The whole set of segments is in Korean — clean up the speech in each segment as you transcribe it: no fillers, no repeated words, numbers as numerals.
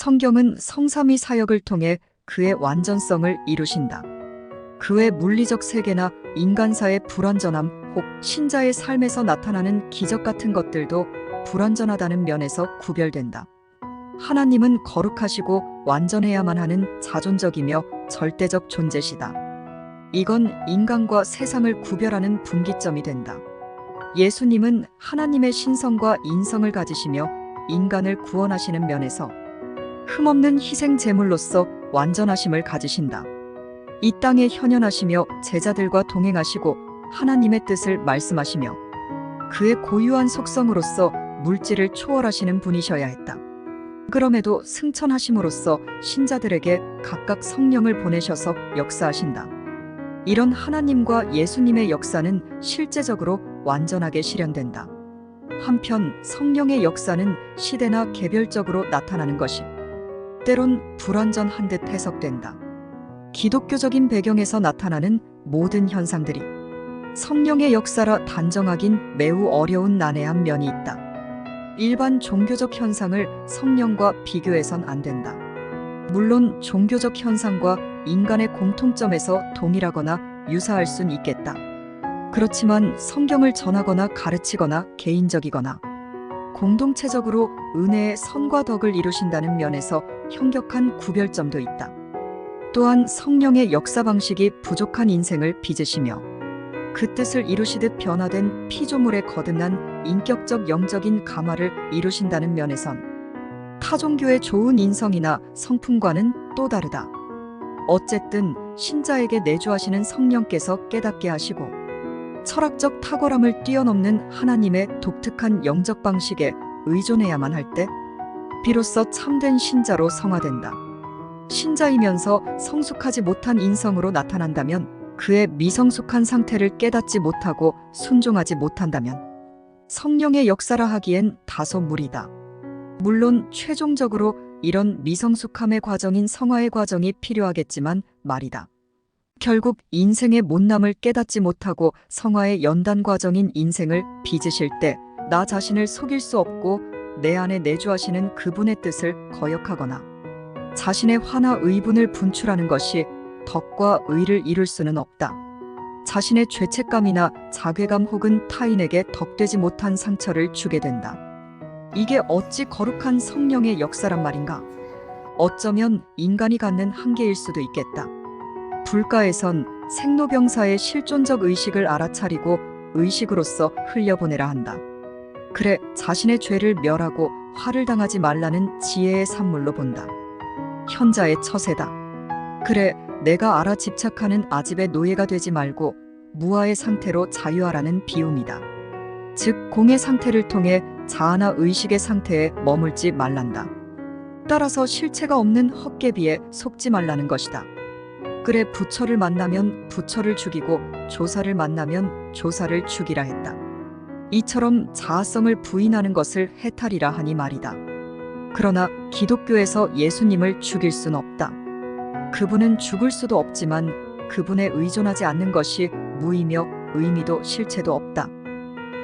성경은 성삼위 사역을 통해 그의 완전성을 이루신다. 그의 물리적 세계나 인간사의 불완전함 혹 신자의 삶에서 나타나는 기적 같은 것들도 불완전하다는 면에서 구별된다. 하나님은 거룩하시고 완전해야만 하는 자존적이며 절대적 존재시다. 이건 인간과 세상을 구별하는 분기점이 된다. 예수님은 하나님의 신성과 인성을 가지시며 인간을 구원하시는 면에서 흠없는 희생 제물로서 완전하심을 가지신다. 이 땅에 현현하시며 제자들과 동행하시고 하나님의 뜻을 말씀하시며 그의 고유한 속성으로서 물질을 초월하시는 분이셔야 했다. 그럼에도 승천하심으로써 신자들에게 각각 성령을 보내셔서 역사하신다. 이런 하나님과 예수님의 역사는 실제적으로 완전하게 실현된다. 한편 성령의 역사는 시대나 개별적으로 나타나는 것이 때론 불완전한 듯 해석된다. 기독교적인 배경에서 나타나는 모든 현상들이 성령의 역사라 단정하긴 매우 어려운 난해한 면이 있다. 일반 종교적 현상을 성령과 비교해선 안 된다. 물론 종교적 현상과 인간의 공통점에서 동일하거나 유사할 순 있겠다. 그렇지만 성경을 전하거나 가르치거나 개인적이거나 공동체적으로 은혜의 선과 덕을 이루신다는 면에서 현격한 구별점도 있다. 또한 성령의 역사 방식이 부족한 인생을 빚으시며 그 뜻을 이루시듯 변화된 피조물에 거듭난 인격적 영적인 감화를 이루신다는 면에선 타종교의 좋은 인성이나 성품과는 또 다르다. 어쨌든 신자에게 내주하시는 성령께서 깨닫게 하시고 철학적 탁월함을 뛰어넘는 하나님의 독특한 영적 방식에 의존해야만 할 때 비로소 참된 신자로 성화된다. 신자이면서 성숙하지 못한 인성으로 나타난다면 그의 미성숙한 상태를 깨닫지 못하고 순종하지 못한다면 성령의 역사라 하기엔 다소 무리다. 물론 최종적으로 이런 미성숙함의 과정인 성화의 과정이 필요하겠지만 말이다. 결국 인생의 못남을 깨닫지 못하고 성화의 연단 과정인 인생을 빚으실 때 나 자신을 속일 수 없고 내 안에 내주하시는 그분의 뜻을 거역하거나 자신의 화나 의분을 분출하는 것이 덕과 의를 이룰 수는 없다. 자신의 죄책감이나 자괴감 혹은 타인에게 덕되지 못한 상처를 주게 된다. 이게 어찌 거룩한 성령의 역사란 말인가? 어쩌면 인간이 갖는 한계일 수도 있겠다. 불가에선 생로병사의 실존적 의식을 알아차리고 의식으로서 흘려보내라 한다. 그래, 자신의 죄를 멸하고 화를 당하지 말라는 지혜의 산물로 본다. 현자의 처세다. 그래, 내가 알아 집착하는 아집의 노예가 되지 말고 무아의 상태로 자유하라는 비움이다. 즉 공의 상태를 통해 자아나 의식의 상태에 머물지 말란다. 따라서 실체가 없는 헛개비에 속지 말라는 것이다. 그래, 부처를 만나면 부처를 죽이고 조사를 만나면 조사를 죽이라 했다. 이처럼 자아성을 부인하는 것을 해탈이라 하니 말이다. 그러나 기독교에서 예수님을 죽일 순 없다. 그분은 죽을 수도 없지만 그분에 의존하지 않는 것이 무의며 의미도 실체도 없다.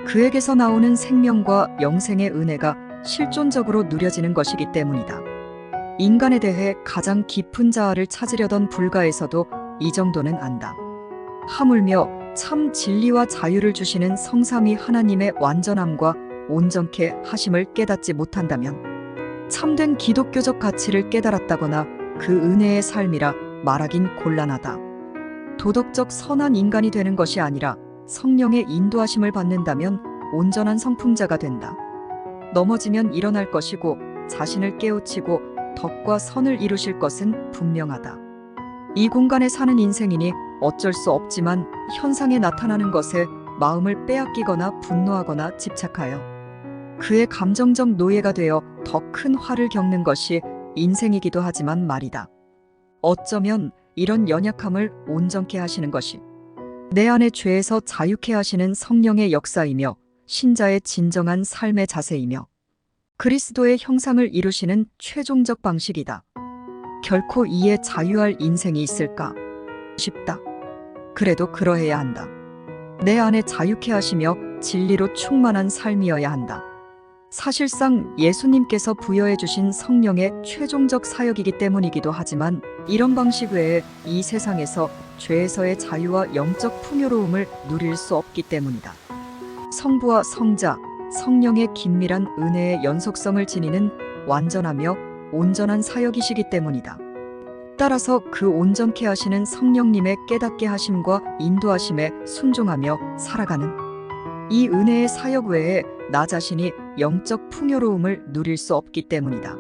그에게서 나오는 생명과 영생의 은혜가 실존적으로 누려지는 것이기 때문이다. 인간에 대해 가장 깊은 자아를 찾으려던 불가에서도 이 정도는 안다. 하물며 참 진리와 자유를 주시는 성삼위 하나님의 완전함과 온전케 하심을 깨닫지 못한다면 참된 기독교적 가치를 깨달았다거나 그 은혜의 삶이라 말하긴 곤란하다. 도덕적 선한 인간이 되는 것이 아니라 성령의 인도하심을 받는다면 온전한 성품자가 된다. 넘어지면 일어날 것이고 자신을 깨우치고 덕과 선을 이루실 것은 분명하다. 이 공간에 사는 인생이니 어쩔 수 없지만 현상에 나타나는 것에 마음을 빼앗기거나 분노하거나 집착하여 그의 감정적 노예가 되어 더 큰 화를 겪는 것이 인생이기도 하지만 말이다. 어쩌면 이런 연약함을 온전케 하시는 것이 내 안의 죄에서 자유케 하시는 성령의 역사이며 신자의 진정한 삶의 자세이며 그리스도의 형상을 이루시는 최종적 방식이다. 결코 이에 자유할 인생이 있을까 싶다. 그래도 그러해야 한다. 내 안에 자유케 하시며 진리로 충만한 삶이어야 한다. 사실상 예수님께서 부여해 주신 성령의 최종적 사역이기 때문이기도 하지만 이런 방식 외에 이 세상에서 죄에서의 자유와 영적 풍요로움을 누릴 수 없기 때문이다. 성부와 성자, 성령의 긴밀한 은혜의 연속성을 지니는 완전하며 온전한 사역이시기 때문이다. 따라서 그 온전케 하시는 성령님의 깨닫게 하심과 인도하심에 순종하며 살아가는 이 은혜의 사역 외에 나 자신이 영적 풍요로움을 누릴 수 없기 때문이다.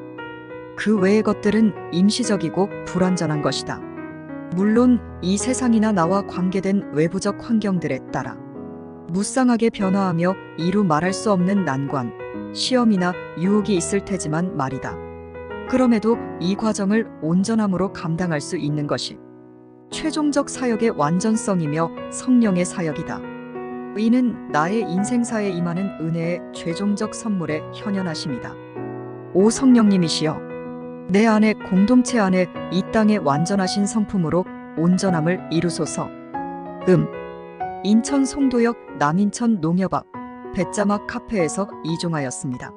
그 외의 것들은 임시적이고 불완전한 것이다. 물론 이 세상이나 나와 관계된 외부적 환경들에 따라 무쌍하게 변화하며 이루 말할 수 없는 난관, 시험이나 유혹이 있을 테지만 말이다. 그럼에도 이 과정을 온전함으로 감당할 수 있는 것이 최종적 사역의 완전성이며 성령의 사역이다. 이는 나의 인생사에 임하는 은혜의 최종적 선물의 현현하심이다. 오 성령님이시여, 내 안에 공동체 안에 이 땅의 완전하신 성품으로 온전함을 이루소서. 인천 송도역 남인천 농협 앞 배짜막 카페에서 이종하였습니다.